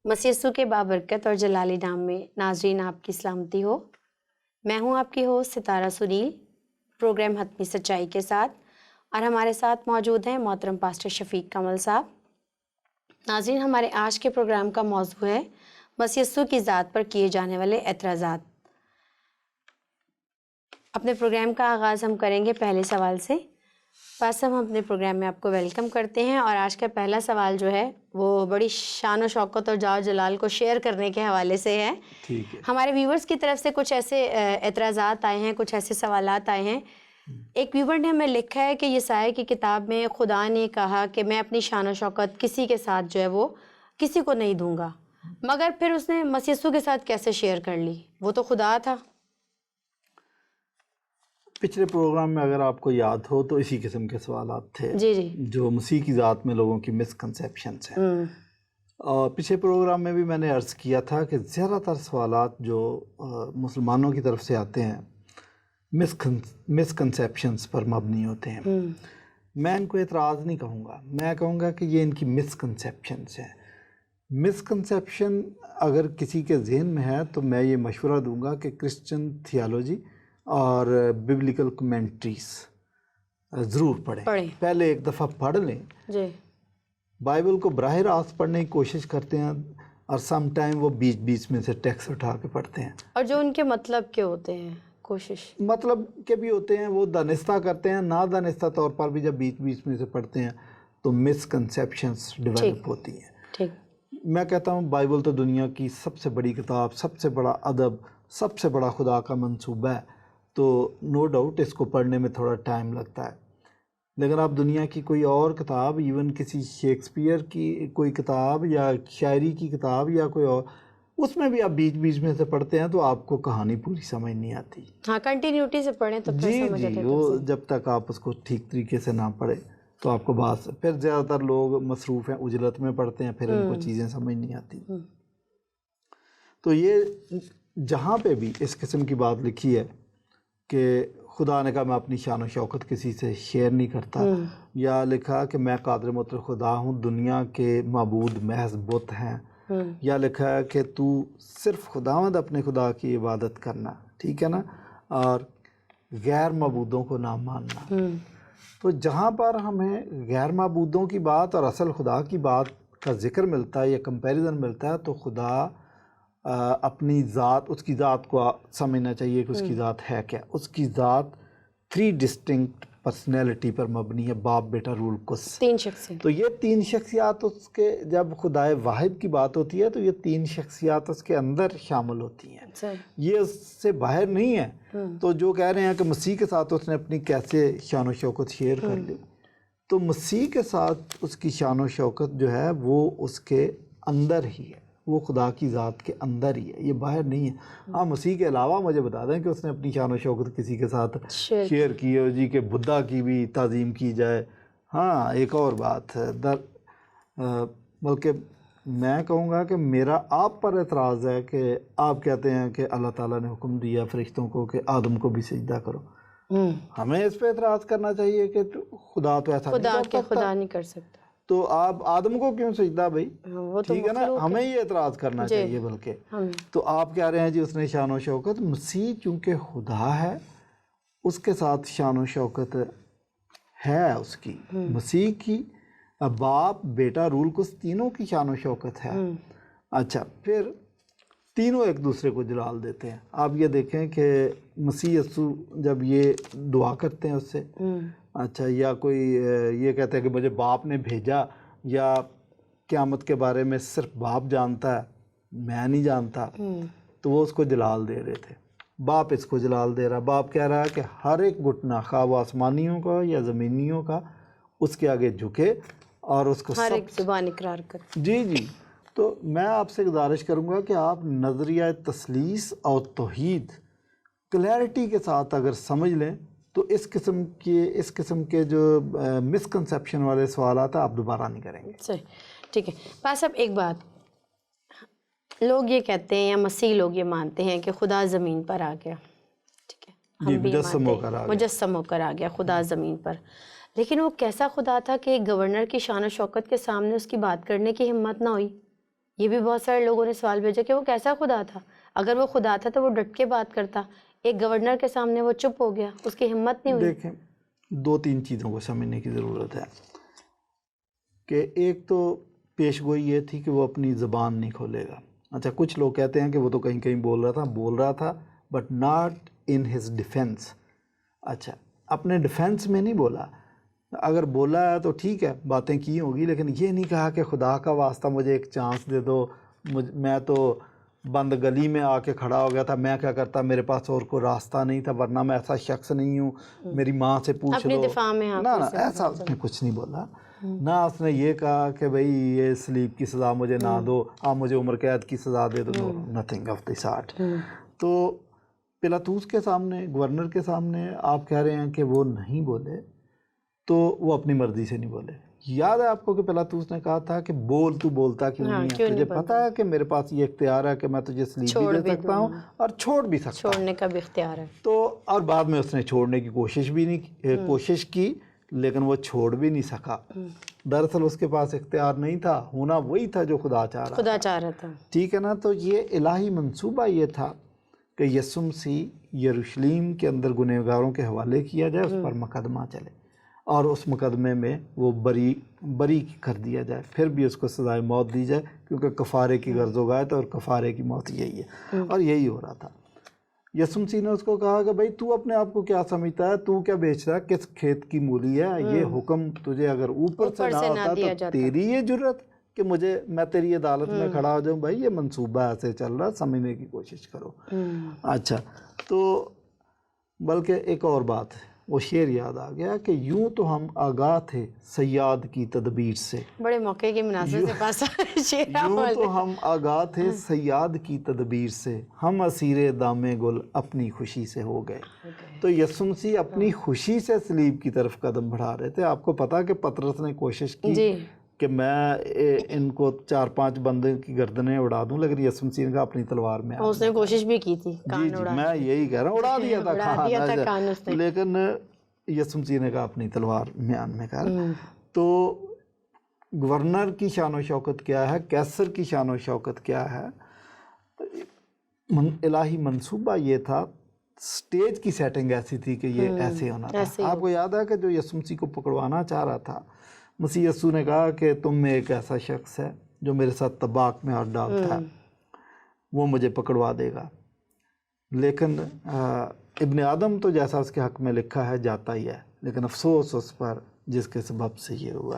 مسیح یسوع کے بابرکت اور جلالی نام میں ناظرین آپ کی سلامتی ہو۔ میں ہوں آپ کی ہوسٹ ستارہ سنیل، پروگرام حتمی سچائی کے ساتھ، اور ہمارے ساتھ موجود ہیں محترم پاسٹر شفیق کمل صاحب۔ ناظرین، ہمارے آج کے پروگرام کا موضوع ہے مسیح یسوع کی ذات پر کیے جانے والے اعتراضات۔ اپنے پروگرام کا آغاز ہم کریں گے پہلے سوال سے۔ پاسٹر، ہم اپنے پروگرام میں آپ کو ویلکم کرتے ہیں، اور آج کا پہلا سوال جو ہے وہ بڑی شان و شوکت اور جلال جلال کو شیئر کرنے کے حوالے سے ہے۔ ٹھیک ہے، ہمارے ویورز کی طرف سے کچھ ایسے اعتراضات آئے ہیں، کچھ ایسے سوالات آئے ہیں۔ ایک ویور نے ہمیں لکھا ہے کہ یسایا کی کتاب میں خدا نے کہا کہ میں اپنی شان و شوکت کسی کے ساتھ جو ہے وہ کسی کو نہیں دوں گا، مگر پھر اس نے مسیح یسوع کے ساتھ کیسے شیئر کر لی؟ وہ تو خدا تھا۔ پچھلے پروگرام میں اگر آپ کو یاد ہو تو اسی قسم کے سوالات تھے جی جی، جو مسیح کی ذات میں لوگوں کی مسکنسیپشنس ہیں۔ اور پچھلے پروگرام میں بھی میں نے عرض کیا تھا کہ زیادہ تر سوالات جو مسلمانوں کی طرف سے آتے ہیں مسکنسیپشنس پر مبنی ہوتے ہیں۔ میں ان کو اعتراض نہیں کہوں گا، میں کہوں گا کہ یہ ان کی مسکنسیپشنس ہیں۔ مسکنسیپشن اگر کسی کے ذہن میں ہے تو میں یہ مشورہ دوں گا کہ کرسچن تھیالوجی اور ببلیکل کمنٹریز ضرور پڑھیں۔ پہلے ایک دفعہ پڑھ لیں، جی، بائبل کو براہ راست پڑھنے کی کوشش کرتے ہیں، اور سم ٹائم وہ بیچ بیچ میں سے ٹیکسٹ اٹھا کے پڑھتے ہیں، اور جو ان کے مطلب کے ہوتے ہیں کوشش مطلب کے بھی ہوتے ہیں، وہ دانستہ کرتے ہیں، نہ دانستہ طور پر بھی جب بیچ بیچ میں سے پڑھتے ہیں تو مسکنسیپشنس ڈیولپ ہوتی ہیں۔ ٹھیک، میں کہتا ہوں بائبل تو دنیا کی سب سے بڑی کتاب، سب سے بڑا ادب، سب سے بڑا خدا کا منصوبہ ہے، تو نو ڈاؤٹ اس کو پڑھنے میں تھوڑا ٹائم لگتا ہے۔ لیکن آپ دنیا کی کوئی اور کتاب، ایون کسی شیکسپیئر کی کوئی کتاب یا شاعری کی کتاب یا کوئی اور، اس میں بھی آپ بیچ بیچ میں سے پڑھتے ہیں تو آپ کو کہانی پوری سمجھ نہیں آتی۔ ہاں، کنٹینیوٹی سے پڑھیں تو پھر سمجھ آتا ہے۔ وہ جب تک آپ اس کو ٹھیک طریقے سے نہ پڑھیں تو آپ کو بات، پھر زیادہ تر لوگ مصروف ہیں اجلت میں پڑھتے ہیں، پھر ان کو چیزیں سمجھ نہیں آتی۔ تو یہ جہاں پہ بھی اس قسم کی بات لکھی ہے کہ خدا نے کہا میں اپنی شان و شوکت کسی سے شیئر نہیں کرتا، یا لکھا کہ میں قادر مطلق خدا ہوں، دنیا کے معبود محض بت ہیں، یا لکھا ہے کہ تو صرف خداوند اپنے خدا کی عبادت کرنا، ٹھیک ہے نا، اور غیر معبودوں کو نہ ماننا۔ تو جہاں پر ہمیں غیر معبودوں کی بات اور اصل خدا کی بات کا ذکر ملتا ہے یا کمپیریزن ملتا ہے، تو خدا اپنی ذات، اس کی ذات کو سمجھنا چاہیے کہ اس کی ذات ہے کیا۔ اس کی ذات 3 ڈسٹنکٹ پرسنالٹی پر مبنی ہے، باپ بیٹا رول قدس۔ 3 شخصیت۔ تو یہ 3 شخصیات اس کے، جب خدائے واحد کی بات ہوتی ہے تو یہ 3 شخصیات اس کے اندر شامل ہوتی ہیں، یہ اس سے باہر نہیں ہے۔ تو جو کہہ رہے ہیں کہ مسیح کے ساتھ اس نے اپنی کیسے شان و شوکت شیئر کر لی، تو مسیح کے ساتھ اس کی شان و شوکت جو ہے وہ اس کے اندر ہی ہے، وہ خدا کی ذات کے اندر ہی ہے، یہ باہر نہیں ہے۔ ہاں، مسیح کے علاوہ مجھے بتا دیں کہ اس نے اپنی شان و شوکت کسی کے ساتھ شیئر کی ہو جی، کہ بدھا کی بھی تعظیم کی جائے، ہاں ایک اور بات ہے۔ بلکہ میں کہوں گا کہ میرا آپ پر اعتراض ہے کہ آپ کہتے ہیں کہ اللہ تعالیٰ نے حکم دیا فرشتوں کو کہ آدم کو بھی سجدہ کرو۔ ہمیں اس پہ اعتراض کرنا چاہیے کہ خدا تو ایسا نہیں کر سکتا، تو آپ آدم کو کیوں سجدہ بھائی، ٹھیک ہے نا، ہمیں یہ اعتراض کرنا چاہیے۔ بلکہ تو آپ کہہ رہے ہیں جی اس نے شان و شوکت، مسیح چونکہ خدا ہے اس کے ساتھ شان و شوکت ہے، اس کی مسیح کی باپ بیٹا رول قدس تینوں کی شان و شوکت ہے۔ اچھا، پھر تینوں ایک دوسرے کو جلال دیتے ہیں۔ آپ یہ دیکھیں کہ مسیح یسوع جب یہ دعا کرتے ہیں اس سے، اچھا، یا کوئی یہ کہتا ہے کہ مجھے باپ نے بھیجا، یا قیامت کے بارے میں صرف باپ جانتا ہے میں نہیں جانتا، تو وہ اس کو جلال دے رہے تھے۔ باپ اس کو جلال دے رہا، باپ کہہ رہا ہے کہ ہر ایک گھٹنا، خواہ وہ آسمانیوں کا یا زمینیوں کا، اس کے آگے جھکے اور اس کو ہر ایک زبان اقرار کر۔ جی جی، تو میں آپ سے گزارش کروں گا کہ آپ نظریہ تثلیث اور توحید کلیئرٹی کے ساتھ اگر سمجھ لیں تو اس قسم کے جو مسکنسیپشن والے سوالات ہیں آپ دوبارہ نہیں کریں گے۔ صحیح، ٹھیک ہے۔ پاس صاحب ایک بات، لوگ یہ کہتے ہیں یا مسیح لوگ یہ مانتے ہیں کہ خدا زمین پر آ گیا، ٹھیک ہے، ہم بھی مجسم ہو کر آ گیا خدا زمین پر، لیکن وہ کیسا خدا تھا کہ ایک گورنر کی شان و شوکت کے سامنے اس کی بات کرنے کی ہمت نہ ہوئی؟ یہ بھی بہت سارے لوگوں نے سوال بھیجا کہ وہ کیسا خدا تھا؟ اگر وہ خدا تھا تو وہ ڈٹ کے بات کرتا، ایک گورنر کے سامنے وہ چپ ہو گیا، اس کی ہمت نہیں ہوئی۔ دیکھیں 2-3 چیزوں کو سمجھنے کی ضرورت ہے کہ ایک تو پیش گوئی یہ تھی کہ وہ اپنی زبان نہیں کھولے گا۔ اچھا، کچھ لوگ کہتے ہیں کہ وہ تو کہیں کہیں بول رہا تھا but not in his defence. اچھا، اپنے ڈیفینس میں نہیں بولا، اگر بولا ہے تو ٹھیک ہے، باتیں کی ہوگی، لیکن یہ نہیں کہا کہ خدا کا واسطہ مجھے ایک چانس دے دو، میں تو بند گلی میں آ کے کھڑا ہو گیا تھا، میں کیا کرتا، میرے پاس اور کوئی راستہ نہیں تھا، ورنہ میں ایسا شخص نہیں ہوں، میری ماں سے پوچھ اپنی لو۔ دفاع میں نہ ایسا اس نے کچھ نہیں بولا، نہ اس نے یہ کہا کہ بھئی یہ سلیب کی سزا مجھے نہ دو، آپ مجھے عمر قید کی سزا دے دو، نتھنگ آف دی سارٹ۔ تو پلاطوس کے سامنے، گورنر کے سامنے آپ کہہ رہے ہیں کہ وہ نہیں بولے، تو وہ اپنی مرضی سے نہیں بولے۔ یاد ہے آپ کو کہ پلاطوس نے کہا تھا کہ بول، تو بولتا کیوں نہیں ہے؟ تجھے پتہ ہے کہ میرے پاس یہ اختیار ہے کہ میں تجھے سلیب بھی دے سکتا ہوں اور چھوڑ بھی سکتا ہوں۔ چھوڑنے کا بھی اختیار ہے۔ تو اور بعد میں اس نے چھوڑنے کی کوشش کی، لیکن وہ چھوڑ بھی نہیں سکا۔ دراصل اس کے پاس اختیار نہیں تھا، ہونا وہی تھا جو خدا چاہ رہا تھا۔ ٹھیک ہے نا؟ تو یہ الہی منصوبہ یہ تھا کہ یسوع مسیح یروشلم کے اندر گنہگاروں کے حوالے کیا جائے، اس پر مقدمہ چلے اور اس مقدمے میں وہ بری کر دیا جائے، پھر بھی اس کو سزائے موت دی جائے، کیونکہ کفارے کی غرض و غایت اور کفارے کی موت یہی ہے، اور یہی ہو رہا تھا۔ یسوع مسیح نے اس کو کہا کہ بھئی تو اپنے آپ کو کیا سمجھتا ہے، تو کیا بیچ رہا ہے، کس کھیت کی مولی ہے؟ یہ حکم تجھے اگر اوپر سے نہ ہوتا تو تیری یہ جرت کہ میں تیری عدالت میں کھڑا ہو جاؤں؟ بھائی یہ منصوبہ ایسے چل رہا، سمجھنے کی کوشش کرو۔ اچھا، تو بلکہ ایک اور بات ہے، وہ شعر یاد آ گیا کہ یوں تو ہم آگاہ تھے صیاد کی تدبیر سے، بڑے موقع کی مناسبت سے پاس یوں تو ہم آگاہ تھے صیاد کی تدبیر سے، ہم اسیر دام گل اپنی خوشی سے ہو گئے۔ تو یسوع مسیح اپنی خوشی سے صلیب کی طرف قدم بڑھا رہے تھے۔ آپ کو پتا کہ پطرس نے کوشش کی کہ میں ان کو 4-5 بندے کی گردنیں اڑا دوں، لیکن یسوع مسیح نے کہا اپنی تلوار میں اس نے کوشش بھی کی تھی، جی میں یہی کہہ رہا ہوں، اڑا دیا تھا کان، لیکن یسوع مسیح نے کہا اپنی تلوار میان میں کر۔ تو گورنر کی شان و شوکت کیا ہے، کیسر کی شان و شوکت کیا ہے، الہی منصوبہ یہ تھا، سٹیج کی سیٹنگ ایسی تھی کہ یہ ایسے ہونا تھا۔ آپ کو یاد ہے کہ جو یسوع مسیح کو پکڑوانا چاہ رہا تھا، مسیح یسوع نے کہا کہ تم میں ایک ایسا شخص ہے جو میرے ساتھ طباق میں ہاتھ ڈالتا ہے، وہ مجھے پکڑوا دے گا، لیکن ابن آدم تو جیسا اس کے حق میں لکھا ہے جاتا ہی ہے، لیکن افسوس اس پر جس کے سبب سے یہ ہوا۔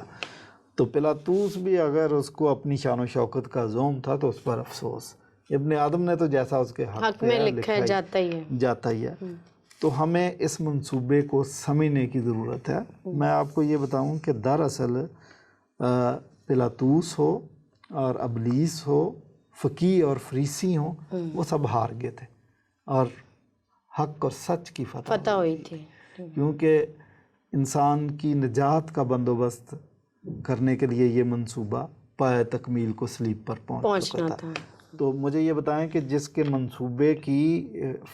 تو پلاطوس بھی اگر اس کو اپنی شان و شوکت کا زوم تھا تو اس پر افسوس، ابن آدم نے تو جیسا اس کے حق میں لکھا ہے جاتا ہی ہے۔ تو ہمیں اس منصوبے کو سمجھنے کی ضرورت ہے۔ میں آپ کو یہ بتاؤں کہ دراصل پلاطوس ہو اور ابلیس ہو، فقیہ اور فریسی ہوں، وہ سب ہار گئے تھے اور حق اور سچ کی فتح ہوئی تھی، کیونکہ انسان کی نجات کا بندوبست کرنے کے لیے یہ منصوبہ پائے تکمیل کو صلیب پر پہنچ چکا تھا۔ تو مجھے یہ بتائیں کہ جس کے منصوبے کی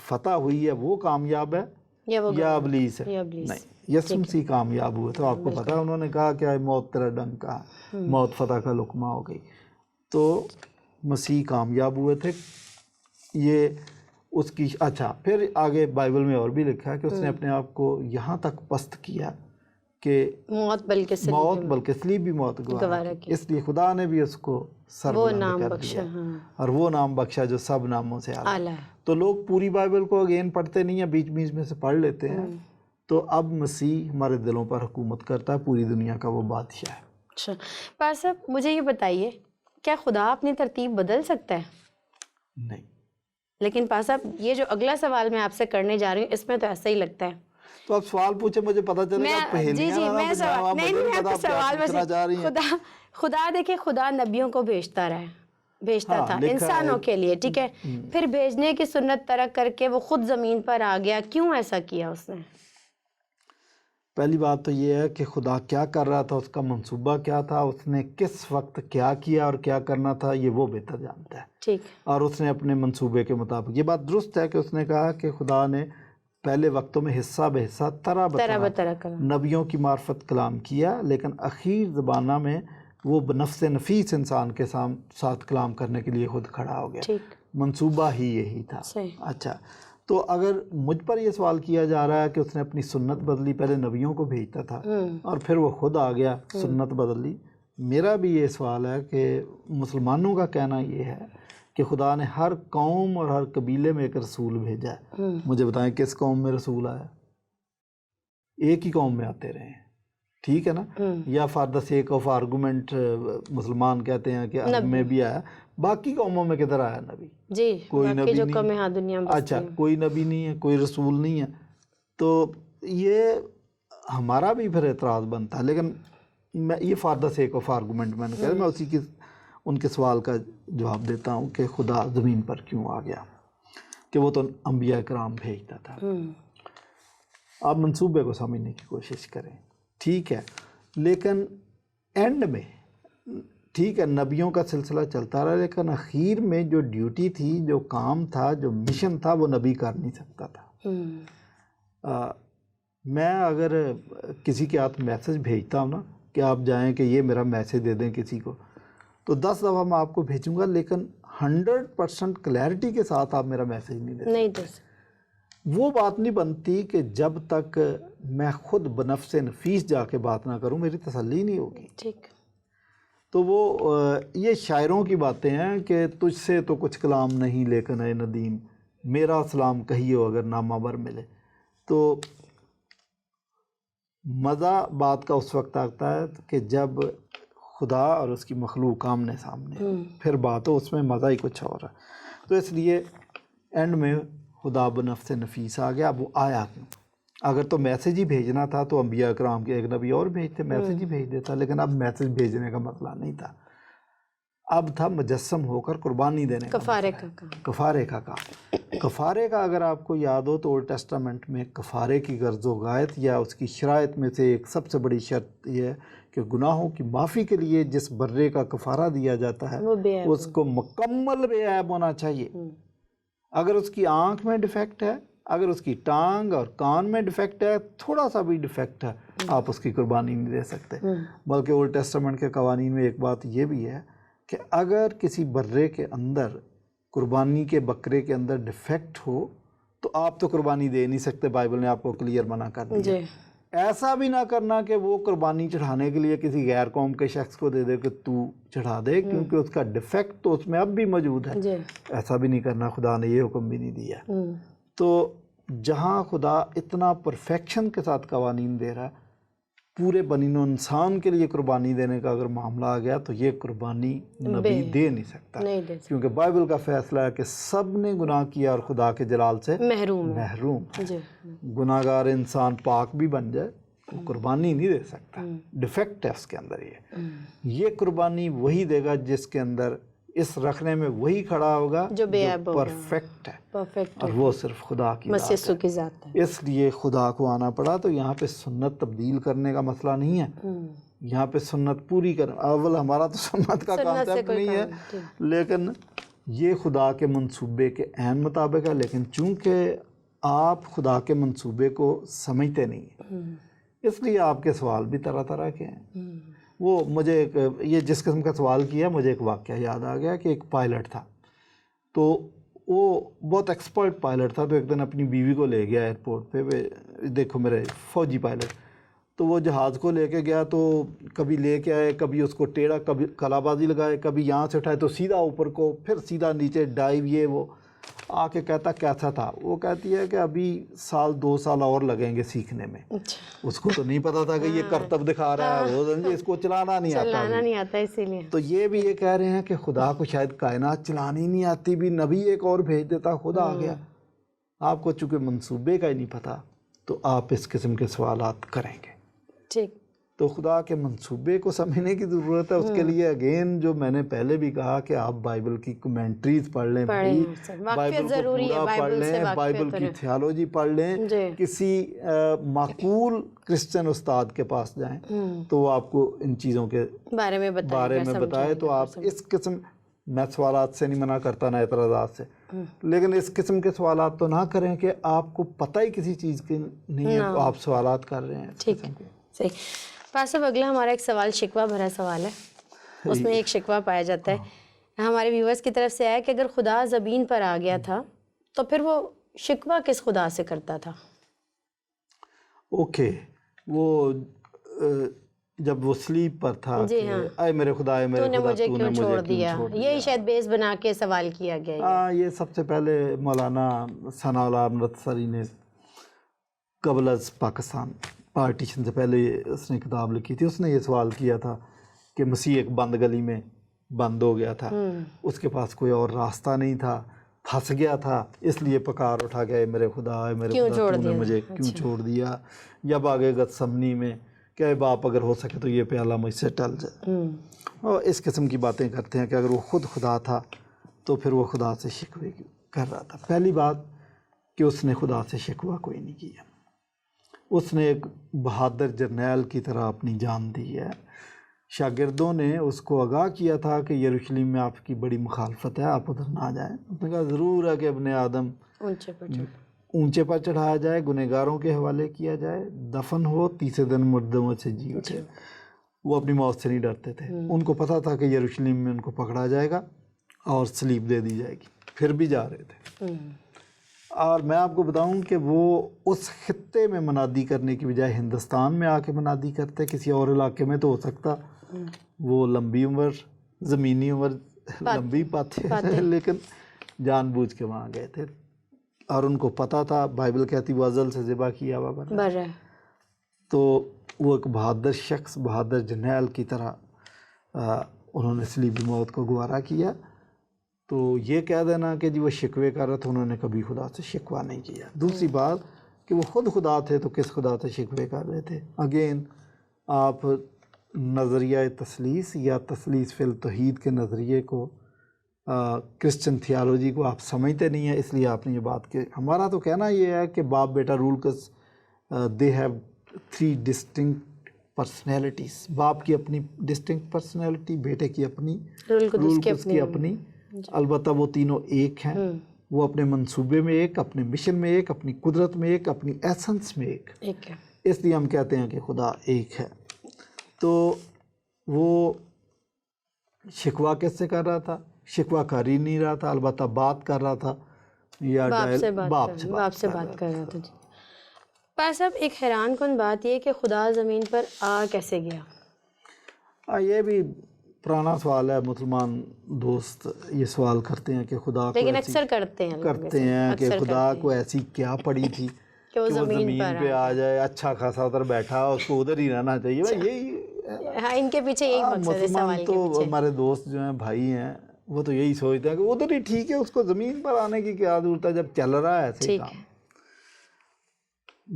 فتح ہوئی ہے وہ کامیاب ہے یا ابلیس ہے؟ نہیں، یسوع مسیح کامیاب ہوئے۔ تو آپ کو پتا ہے انہوں نے کہا کہ موت تیرا ڈنک کہا، موت فتح کا لقمہ ہو گئی۔ تو مسیح کامیاب ہوئے تھے، یہ اس کی۔ اچھا، پھر آگے بائبل میں اور بھی لکھا ہے کہ اس نے اپنے آپ کو یہاں تک پست کیا کہ موت بلکہ صلیب بھی موت گوارا کی، اس لیے خدا نے بھی اس کو سر بلند کر دیا اور وہ نام بخشا جو سب ناموں سے اعلیٰ۔ تو لوگ پوری بائبل کو اگین پڑھتے نہیں ہیں، بیچ بیچ میں سے پڑھ لیتے ہیں۔ تو اب مسیح ہمارے دلوں پر حکومت کرتا ہے، پوری دنیا کا وہ بادشاہ ہے۔ اچھا پار صاحب، مجھے یہ بتائیے، کیا خدا اپنی ترتیب بدل سکتا ہے؟ نہیں۔ لیکن پار صاحب، یہ جو اگلا سوال میں آپ سے کرنے جا رہی ہوں، اس میں تو ایسا ہی لگتا ہے۔ تو آپ سوال پوچھیں، مجھے پتا چلے گا پہلیاں میں خدا دیکھیں، خدا نبیوں کو بھیجتا تھا انسانوں کے لیے، ٹھیک ہے؟ پھر بھیجنے کی سنت ترک کر کے وہ خود زمین پر آ گیا، کیوں ایسا کیا اس نے؟ پہلی بات تو یہ ہے کہ خدا کیا کر رہا تھا، اس کا منصوبہ کیا تھا، اس نے کس وقت کیا کیا اور کیا کرنا تھا، یہ وہ بہتر جانتا ہے، ٹھیک۔ اور اس نے اپنے منصوبے کے مطابق، یہ بات درست ہے کہ اس نے کہا کہ خدا نے پہلے وقتوں میں حصہ بہ حصہ طرح بطرح نبیوں کی معرفت کلام کیا، لیکن اخیر زمانہ میں وہ بنفس نفیس انسان کے ساتھ کلام کرنے کے لیے خود کھڑا ہو گیا. ٹھیک. منصوبہ ہی یہی تھا. صحیح. اچھا تو اگر مجھ پر یہ سوال کیا جا رہا ہے کہ اس نے اپنی سنت بدلی، پہلے نبیوں کو بھیجتا تھا اور پھر وہ خود آ گیا سنت بدلی، میرا بھی یہ سوال ہے کہ مسلمانوں کا کہنا یہ ہے کہ خدا نے ہر قوم اور ہر قبیلے میں ایک رسول بھیجا ہے. مجھے بتائیں کس قوم میں رسول آیا؟ ایک ہی قوم میں آتے رہے ہیں، ٹھیک ہے نا. یا for the sake of argument مسلمان کہتے ہیں کہ عرب میں بھی آیا، باقی قوموں میں کدھر آیا نبی؟ جی کوئی نبی جو نہیں. کم یہاں دنیا میں. اچھا کوئی نبی نہیں ہے، کوئی رسول نہیں ہے. تو یہ ہمارا بھی پھر اعتراض بنتا ہے. لیکن میں یہ for the sake of argument میں نے کہا، میں اسی کی ان کے سوال کا جواب دیتا ہوں کہ خدا زمین پر کیوں آ گیا، کہ وہ تو انبیاء کرام بھیجتا تھا. آپ منصوبے کو سمجھنے کی کوشش کریں، ٹھیک ہے. لیکن اینڈ میں ٹھیک ہے نبیوں کا سلسلہ چلتا رہا، لیکن اخیر میں جو ڈیوٹی تھی، جو کام تھا، جو مشن تھا، وہ نبی کر نہیں سکتا تھا. میں اگر کسی کے ہاتھ میسج بھیجتا ہوں نا کہ آپ جائیں کہ یہ میرا میسج دے دیں کسی کو، تو 10 دفعہ میں آپ کو بھیجوں گا، لیکن 100% کلیئرٹی کے ساتھ آپ میرا میسج نہیں دے سکتے. وہ بات نہیں بنتی کہ جب تک میں خود بنفس نفیس جا کے بات نہ کروں میری تسلی نہیں ہوگی. ٹھیک. تو وہ یہ شاعروں کی باتیں ہیں کہ تجھ سے تو کچھ کلام نہیں لیکن اے ندیم میرا سلام کہیو اگر نامہ بر ملے. تو مزہ بات کا اس وقت آتا ہے کہ جب خدا اور اس کی مخلوق آمنے سامنے، پھر بات ہو اس میں مزہ ہی کچھ اور ہے. تو اس لیے اینڈ میں خدا بنفس نفیس آ گیا. اب وہ آیا کیوں؟ اگر تو میسج ہی بھیجنا تھا تو انبیاء کرام کے ایک نبی اور بھیجتے، میسج ہی بھیج دیتا. لیکن اب میسج بھیجنے کا مسئلہ نہیں تھا، اب تھا مجسم ہو کر قربانی دینے کا، کفارے کا کام. کفارے کا اگر آپ کو یاد ہو تو اولڈ ٹیسٹامنٹ میں کفارے کی غرض و غایت یا اس کی شرائط میں سے ایک سب سے بڑی شرط یہ ہے کہ گناہوں کی معافی کے لیے جس برے کا کفارہ دیا جاتا ہے اس کو مکمل بے عیب ہونا چاہیے. اگر اس کی آنکھ میں ڈیفیکٹ ہے، اگر اس کی ٹانگ اور کان میں ڈیفیکٹ ہے، تھوڑا سا بھی ڈیفیکٹ ہے، آپ اس کی قربانی نہیں دے سکتے. بلکہ اولڈ ٹیسٹامنٹ کے قوانین میں ایک بات یہ بھی ہے کہ اگر کسی برے کے اندر، قربانی کے بکرے کے اندر ڈیفیکٹ ہو تو آپ تو قربانی دے نہیں سکتے. بائبل نے آپ کو کلیئر منع کر دیا. ایسا بھی نہ کرنا کہ وہ قربانی چڑھانے کے لیے کسی غیر قوم کے شخص کو دے دے کہ تو چڑھا دے، کیونکہ اس کا ڈیفیکٹ تو اس میں اب بھی موجود ہے. ایسا بھی نہیں کرنا، خدا نے یہ حکم بھی نہیں دیا. تو جہاں خدا اتنا پرفیکشن کے ساتھ قوانین دے رہا ہے، پورے بنی نوع انسان کے لیے قربانی دینے کا اگر معاملہ آ گیا تو یہ قربانی نبی دے نہیں سکتا، کیونکہ بائبل کا فیصلہ ہے کہ سب نے گناہ کیا اور خدا کے جلال سے محروم ہے. گناہ گار انسان پاک بھی بن جائے وہ قربانی نہیں دے سکتا، ڈیفیکٹ ہے اس کے اندر. یہ قربانی وہی دے گا جس کے اندر اس رکھنے میں وہی کھڑا ہوگا جو پرفیکٹ ہے، اور وہ صرف خدا کی ذات ہے. اس لیے خدا کو آنا پڑا. تو یہاں پہ سنت تبدیل کرنے کا مسئلہ نہیں ہے، یہاں پہ سنت پوری اول ہمارا تو سنت کا کانسیپٹ نہیں ہے، لیکن یہ خدا کے منصوبے کے عین مطابق ہے. لیکن چونکہ آپ خدا کے منصوبے کو سمجھتے نہیں ہیں، اس لیے آپ کے سوال بھی طرح طرح کے ہیں. وہ مجھے یہ جس قسم کا سوال کیا مجھے ایک واقعہ یاد آ گیا کہ ایک پائلٹ تھا، تو وہ بہت ایکسپرٹ پائلٹ تھا. تو ایک دن اپنی بیوی کو لے گیا ایئرپورٹ پہ، دیکھو میرے فوجی پائلٹ. تو وہ جہاز کو لے کے گیا تو کبھی لے کے آئے، کبھی اس کو ٹیڑھا، کبھی کلا بازی لگائے، کبھی یہاں سے اٹھائے تو سیدھا اوپر کو، پھر سیدھا نیچے ڈائیو. یہ وہ آ کے کہتا کیسا تھا؟ وہ کہتی ہے کہ ابھی 1-2 سال اور لگیں گے سیکھنے میں. اس کو تو نہیں پتا تھا کہ یہ کرتب دکھا رہا ہے، وہ اس کو چلانا نہیں آتا اسی لیے. تو یہ بھی یہ کہہ رہے ہیں کہ خدا کو شاید کائنات چلانی نہیں آتی، بھی نبی ایک اور بھیج دیتا، خدا آ گیا. آپ کو چونکہ منصوبے کا ہی نہیں پتا تو آپ اس قسم کے سوالات کریں گے. ٹھیک. تو خدا کے منصوبے کو سمجھنے کی ضرورت ہے. اس کے لیے اگین جو میں نے پہلے بھی کہا کہ آپ بائبل کی کمنٹریز پڑھ لیں، بائبل کو پورا پڑھ لیں، بائبل کی تھیالوجی پڑھ لیں، کسی معقول کرسچن استاد کے پاس جائیں تو وہ آپ کو ان چیزوں کے بارے میں بتائے. تو آپ اس قسم، میں سوالات سے نہیں منع کرتا نہ اعتراضات سے، لیکن اس قسم کے سوالات تو نہ کریں کہ آپ کو پتہ ہی کسی چیز کی نہیں ہے تو آپ سوالات کر رہے ہیں. ٹھیک ہے، صحیح. پاسٹر صاحب اگلا ہمارا ایک سوال شکوہ بھرا سوال ہے. اس میں ایک شکوہ پایا جاتا ہے. ہمارے ویورز کی طرف سے آیا کہ اگر خدا زمین پر آ گیا تھا تو پھر وہ شکوہ کس خدا سے کرتا تھا؟ اوکے، وہ جب وہ سلیپ پر تھا جی کہ ہاں، اے میرے خدا، اے میرے تو نے خدا، مجھے تو نے کیوں مجھے چھوڑ کیوں دیا؟ چھوڑ دیا. یہی شاید بیس بنا کے سوال کیا گیا ہے. ہاں، یہ سب سے پہلے مولانا ثناء اللہ امرتسری نے قبل از پاکستان پارٹیشن سے پہلے اس نے کتاب لکھی تھی. اس نے یہ سوال کیا تھا کہ مسیح ایک بند گلی میں بند ہو گیا تھا، اس کے پاس کوئی اور راستہ نہیں تھا، پھنس گیا تھا، اس لیے پکار اٹھا گیا اے میرے خدا، اے میرے خدا، تو نے مجھے کیوں چھوڑ دیا. جب آگے گتسمنی میں کہ اے باپ اگر ہو سکے تو یہ پیالہ مجھ سے ٹل جائے. اور اس قسم کی باتیں کرتے ہیں کہ اگر وہ خود خدا تھا تو پھر وہ خدا سے شکوے کر رہا تھا. پہلی بات کہ اس نے خدا سے شکوہ کوئی نہیں کیا. اس نے ایک بہادر جرنیل کی طرح اپنی جان دی ہے. شاگردوں نے اس کو آگاہ کیا تھا کہ یروشلم میں آپ کی بڑی مخالفت ہے، آپ ادھر نہ جائیں. اس نے کہا ضرور ہے کہ ابن آدم اونچے پر چڑھایا جائے، گنہگاروں کے حوالے کیا جائے، دفن ہو، تیسرے دن مردوں سے جی اٹھے. وہ اپنی موت سے نہیں ڈرتے تھے. ان کو پتہ تھا کہ یروشلم میں ان کو پکڑا جائے گا اور صلیب دے دی جائے گی، پھر بھی جا رہے تھے. اور میں آپ کو بتاؤں کہ وہ اس خطے میں منادی کرنے کی بجائے ہندوستان میں آ کے منادی کرتے. کسی اور علاقے میں تو ہو سکتا وہ لمبی عمر، زمینی عمر لمبی پاتے، لیکن جان بوجھ کے وہاں گئے تھے. اور ان کو پتہ تھا، بائبل کہتی وہ ازل سے ذبح کیا ہوا بنا. تو وہ ایک بہادر شخص، بہادر جرنیل کی طرح انہوں نے صلیبی موت کو گوارا کیا. تو یہ کہہ دینا کہ جی وہ شکوے کر رہے تھے، انہوں نے کبھی خدا سے شکوہ نہیں کیا. دوسری بات کہ وہ خود خدا تھے تو کس خدا سے شکوے کر رہے تھے. اگین آپ نظریہ تثلیث یا تثلیث فی التوحید کے نظریے کو، کرسچن تھیالوجی کو آپ سمجھتے نہیں ہیں، اس لیے آپ نے یہ بات کہ ہمارا تو کہنا یہ ہے کہ باپ بیٹا رول کس دے ہیو 3 ڈسٹنکٹ پرسنالٹیز. باپ کی اپنی ڈسٹنکٹ پرسنالٹی، بیٹے کی اپنی، رول کس کی اپنی. البتہ وہ تینوں ایک ہیں. وہ اپنے منصوبے میں ایک، اپنے مشن میں ایک، اپنی قدرت میں ایک، اپنی ایسنس میں ایک. اس لیے ہم کہتے ہیں کہ خدا ایک ہے. تو وہ شکوہ کس سے کر رہا تھا؟ شکوہ کر ہی نہیں رہا تھا، البتہ بات کر رہا تھا یا باپ سے بات کر رہا تھا. پا صاحب ایک حیران کن بات یہ کہ خدا زمین پر آ کیسے گیا؟ یہ بھی پرانا سوال ہے. مسلمان دوست یہ سوال کرتے ہیں کہ خدا کو، لیکن اکثر کرتے ہیں کہ خدا کو ایسی کیا پڑی تھی کہ وہ زمین پہ آ جائے، اچھا خاصا ادھر بیٹھا، اس کو ادھر ہی رہنا چاہیے. بھائی یہی ہاں، ان کے پیچھے یہی مقصد ہے سوال کے تو پیچھے. ہمارے دوست جو ہیں، بھائی ہیں، وہ تو یہی سوچتے ہیں کہ ادھر ہی ٹھیک ہے، اس کو زمین پر آنے کی کیا ضرورت ہے جب چل رہا ہے ایسے کام.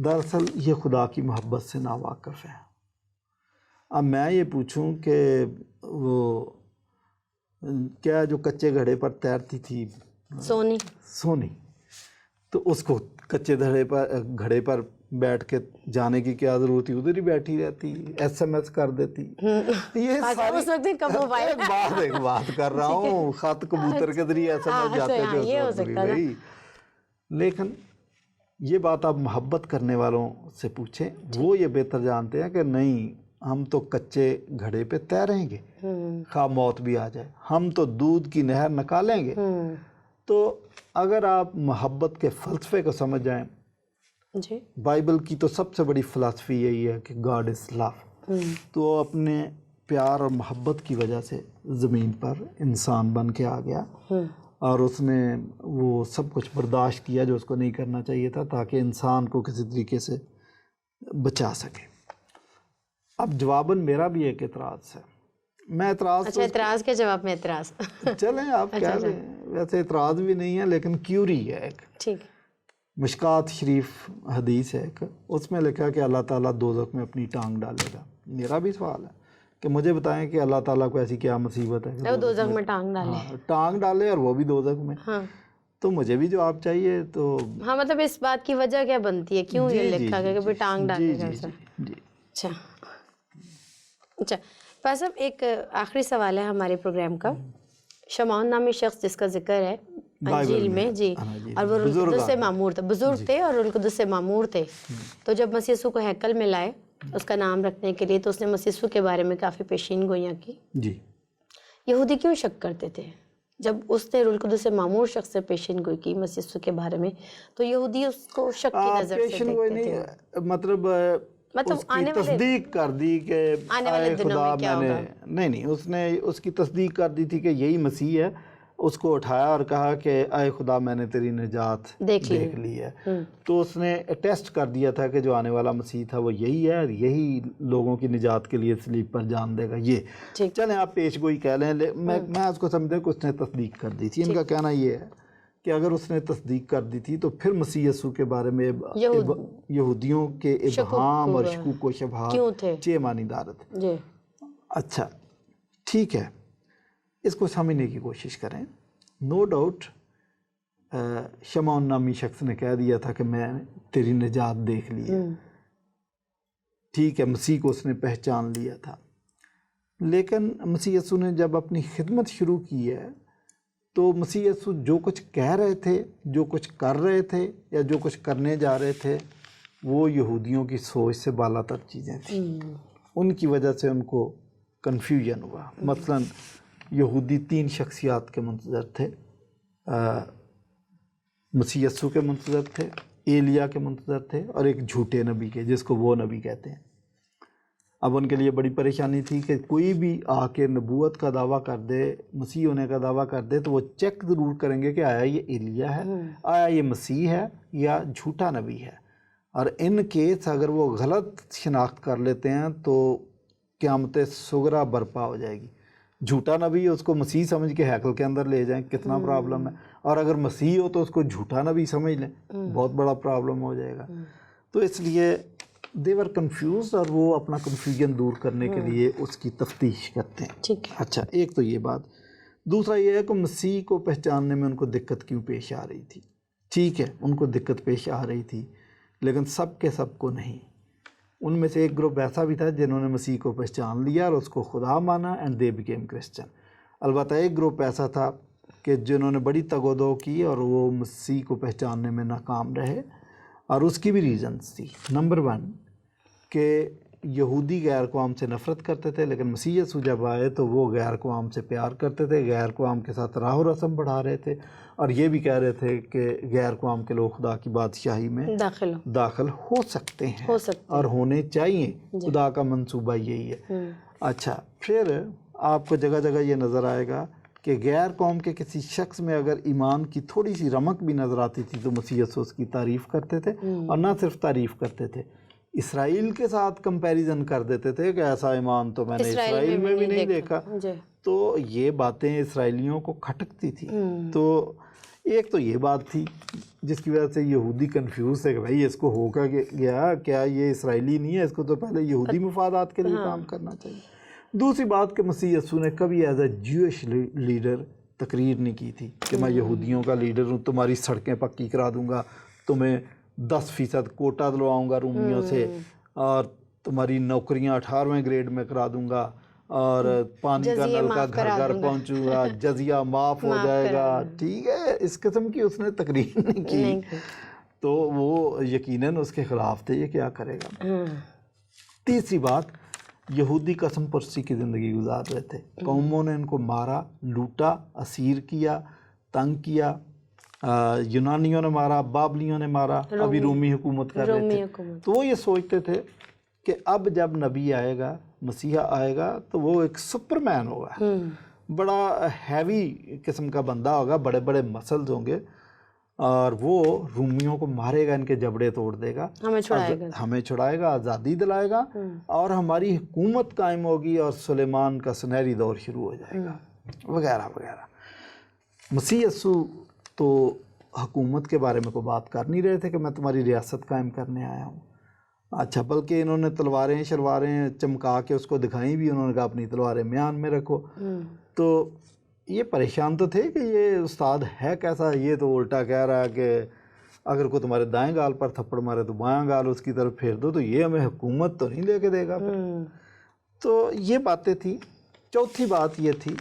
دراصل یہ خدا کی محبت سے ناواقف ہے. اب میں یہ پوچھوں کہ وہ کیا جو کچے گھڑے پر تیرتی تھی سونی، تو اس کو کچے گھڑے پر بیٹھ کے جانے کی کیا ضرورت تھی؟ ادھر ہی بیٹھی رہتی، ایس ایم ایس کر دیتی. یہ بات کر رہا ہوں، خط کبوتر کے ذریعے ایس ایم ایس جاتے تھے. لیکن یہ بات آپ محبت کرنے والوں سے پوچھیں، وہ یہ بہتر جانتے ہیں کہ نہیں، ہم تو کچے گھڑے پہ تیریں گے، خواہ موت بھی آ جائے، ہم تو دودھ کی نہر نکالیں گے. تو اگر آپ محبت کے فلسفے کو سمجھ جائیں، بائبل کی تو سب سے بڑی فلسفی یہی ہے کہ گاڈ از لو. تو اپنے پیار اور محبت کی وجہ سے زمین پر انسان بن کے آ گیا، اور اس نے وہ سب کچھ برداشت کیا جو اس کو نہیں کرنا چاہیے تھا، تاکہ انسان کو کسی طریقے سے بچا سکے. اب جواباً میرا بھی ایک اعتراض ہے. میں اعتراض کے جواب میں اعتراض چلیں آپ کہہ لیں، ویسے اعتراض بھی نہیں ہے لیکن کیوری ہے. ایک مشکات شریف حدیث ہے ایک، اس میں لکھا کہ اللہ تعالیٰ دوزخ میں اپنی ٹانگ ڈالے گا. میرا بھی سوال ہے کہ مجھے بتائیں کہ اللہ تعالیٰ کو ایسی کیا مصیبت ہے کہ دوزخ میں ٹانگ ڈالے، اور وہ بھی دوزخ میں. تو مجھے بھی جواب چاہیے. تو ہاں، مطلب اس بات کی وجہ کیا بنتی ہے، کیوں یہ لکھا گیا کہ ٹانگ ڈالے گا؟ اچھا پا صاحب، ایک آخری سوال ہے ہمارے پروگرام کا. شمعون نامی شخص جس کا ذکر ہے انجیل میں، اور وہ روح القدس سے معمور تھے، بزرگ تھے اور روح القدس سے معمور تھے. تو جب مسیح یسوع کو ہیکل میں لائے اس کا نام رکھنے کے لیے، تو اس نے مسیح یسوع کے بارے میں کافی پیشین گوئیاں کی. یہودی کیوں شک کرتے تھے؟ جب اس نے روح القدس سے معمور شخص سے پیشن گوئی کی مسیح یسوع کے بارے میں تو یہودی اس کو شک کی نظر سے پیشن گوئی دیکھتے تھے. نہیں، مطلب اس کی آنے والے تصدیق کر دی کہ آنے والے اے دنوں خدا میں کیا میں نے ہوگا. نہیں اس نے اس کی تصدیق کر دی تھی کہ یہی مسیح ہے. اس کو اٹھایا اور کہا کہ اے خدا میں نے تیری نجات دیکھ لی ہے. تو اس نے ٹیسٹ کر دیا تھا کہ جو آنے والا مسیح تھا وہ یہی ہے اور یہی لوگوں کی نجات کے لیے صلیب پر جان دے گا. یہ چلیں آپ پیش گوئی کہہ لیں، میں اس کو سمجھتا ہوں کہ اس نے تصدیق کر دی تھی. ان کا کہنا یہ ہے کہ اگر اس نے تصدیق کر دی تھی تو پھر مسیح یسوع کے بارے میں یہودیوں کے ابہام اور شکوک و شبہات چے مانی دارت. اچھا ٹھیک ہے، اس کو سمجھنے کی کوشش کریں. نو ڈاؤٹ شمعون نامی شخص نے کہہ دیا تھا کہ میں تیری نجات دیکھ لی ہے. ٹھیک ہے، مسیح کو اس نے پہچان لیا تھا. لیکن مسیح یسوع نے جب اپنی خدمت شروع کی ہے تو مسیح یسوع جو کچھ کہہ رہے تھے، جو کچھ کر رہے تھے یا جو کچھ کرنے جا رہے تھے وہ یہودیوں کی سوچ سے بالا تر چیزیں تھیں. ان کی وجہ سے ان کو کنفیوژن ہوا. مثلا یہودی 3 شخصیات کے منتظر تھے، مسیح یسوع کے منتظر تھے، ایلیا کے منتظر تھے اور ایک جھوٹے نبی کے جس کو وہ نبی کہتے ہیں. اب ان کے لیے بڑی پریشانی تھی کہ کوئی بھی آ کے نبوت کا دعویٰ کر دے، مسیح ہونے کا دعویٰ کر دے تو وہ چیک ضرور کریں گے کہ آیا یہ ایلیا ہے، آیا یہ مسیح ہے یا جھوٹا نبی ہے. اور ان کیس اگر وہ غلط شناخت کر لیتے ہیں تو قیامت صغریٰ برپا ہو جائے گی. جھوٹا نبی اس کو مسیح سمجھ کے ہیکل کے اندر لے جائیں، کتنا پرابلم ہے. اور اگر مسیح ہو تو اس کو جھوٹا نبی سمجھ لیں، بہت بڑا پرابلم ہو جائے گا. تو اس لیے دے ور کنفیوز اور وہ اپنا کنفیوژن دور کرنے کے لیے اس کی تفتیش کرتے ہیں. اچھا ایک تو یہ بات. دوسرا یہ ہے کہ مسیح کو پہچاننے میں ان کو دقت کیوں پیش آ رہی تھی. ٹھیک ہے ان کو دقت پیش آ رہی تھی لیکن سب کے سب کو نہیں. ان میں سے ایک گروپ ایسا بھی تھا جنہوں نے مسیح کو پہچان لیا اور اس کو خدا مانا اینڈ دے بیکیم کرسچن. البتہ ایک گروپ ایسا تھا کہ جنہوں نے بڑی تگ و دو کی اور وہ مسیح کو پہچاننے میں ناکام رہے. اور اس کی بھی ریزنز تھی. نمبر 1 کہ یہودی غیر قوم سے نفرت کرتے تھے لیکن مسیح یسوع جب آئے تو وہ غیر قوم سے پیار کرتے تھے، غیر قوم کے ساتھ راہ و رسم بڑھا رہے تھے اور یہ بھی کہہ رہے تھے کہ غیر قوم کے لوگ خدا کی بادشاہی میں داخل ہو سکتے ہیں اور ہونے چاہیے. خدا کا منصوبہ یہی ہے. اچھا پھر آپ کو جگہ جگہ یہ نظر آئے گا کہ غیر قوم کے کسی شخص میں اگر ایمان کی تھوڑی سی رمق بھی نظر آتی تھی تو مسیح یسوع اس کی تعریف کرتے تھے. اور نہ صرف تعریف کرتے تھے، اسرائیل کے ساتھ کمپیریزن کر دیتے تھے کہ ایسا ایمان تو میں نے اسرائیل میں بھی نہیں دیکھا. تو یہ باتیں اسرائیلیوں کو کھٹکتی تھی. تو ایک تو یہ بات تھی جس کی وجہ سے یہودی کنفیوز تھے کہ بھائی اس کو ہو گیا کیا یہ اسرائیلی نہیں ہے، اس کو تو پہلے یہودی مفادات کے لیے کام کرنا چاہیے. دوسری بات کہ مسیح یسوع نے کبھی ایز اے جوش لیڈر تقریر نہیں کی تھی کہ میں یہودیوں کا لیڈر ہوں، تمہاری سڑکیں پکی کرا دوں گا، تمہیں 10% کوٹا دلواؤں گا رومیوں سے اور تمہاری نوکریاں 18ویں گریڈ میں کرا دوں گا اور پانی کا نل کا گھر گھر پہنچوں گا، جزیہ معاف ہو جائے گا. ٹھیک ہے، اس قسم کی اس نے تقریر نہیں کی تو وہ یقیناً اس کے خلاف تھے. یہ کیا کرے گا. تیسری بات، یہودی قسم پرسی کی زندگی گزار رہے تھے. قوموں نے ان کو مارا، لوٹا، اسیر کیا، تنگ کیا. یونانیوں نے مارا، بابلیوں نے مارا، ابھی رومی حکومت کر رہے تھے. تو وہ یہ سوچتے تھے کہ اب جب نبی آئے گا، مسیحا آئے گا تو وہ ایک سپر مین ہوگا، بڑا ہیوی قسم کا بندہ ہوگا، بڑے بڑے مسلز ہوں گے اور وہ رومیوں کو مارے گا، ان کے جبڑے توڑ دے گا، ہمیں چھڑائے گا، آزادی دلائے گا اور ہماری حکومت قائم ہوگی اور سلیمان کا سنہری دور شروع ہو جائے گا وغیرہ وغیرہ. مسیح یسوع تو حکومت کے بارے میں کوئی بات کر نہیں رہے تھے کہ میں تمہاری ریاست قائم کرنے آیا ہوں. اچھا بلکہ انہوں نے تلواریں شلواریں چمکا کے اس کو دکھائیں بھی. انہوں نے کہا اپنی تلواریں میان میں رکھو. تو یہ پریشان تو تھے کہ یہ استاد ہے کیسا، یہ تو الٹا کہہ رہا ہے کہ اگر کوئی تمہارے دائیں گال پر تھپڑ مارے تو بائیں گال اس کی طرف پھیر دو، تو یہ ہمیں حکومت تو نہیں لے کے دے گا. تو یہ باتیں تھیں. چوتھی بات یہ تھی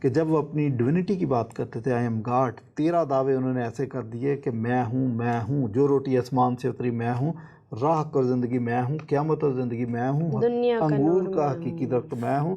کہ جب وہ اپنی ڈیونٹی کی بات کرتے تھے، آئی ایم گاڈ، 13 دعوے انہوں نے ایسے کر دیے کہ میں ہوں، جو روٹی آسمان سے اتری میں ہوں، راہ اور زندگی میں ہوں، قیامت اور زندگی میں ہوں، انگور کا حقیقی درخت میں ہوں،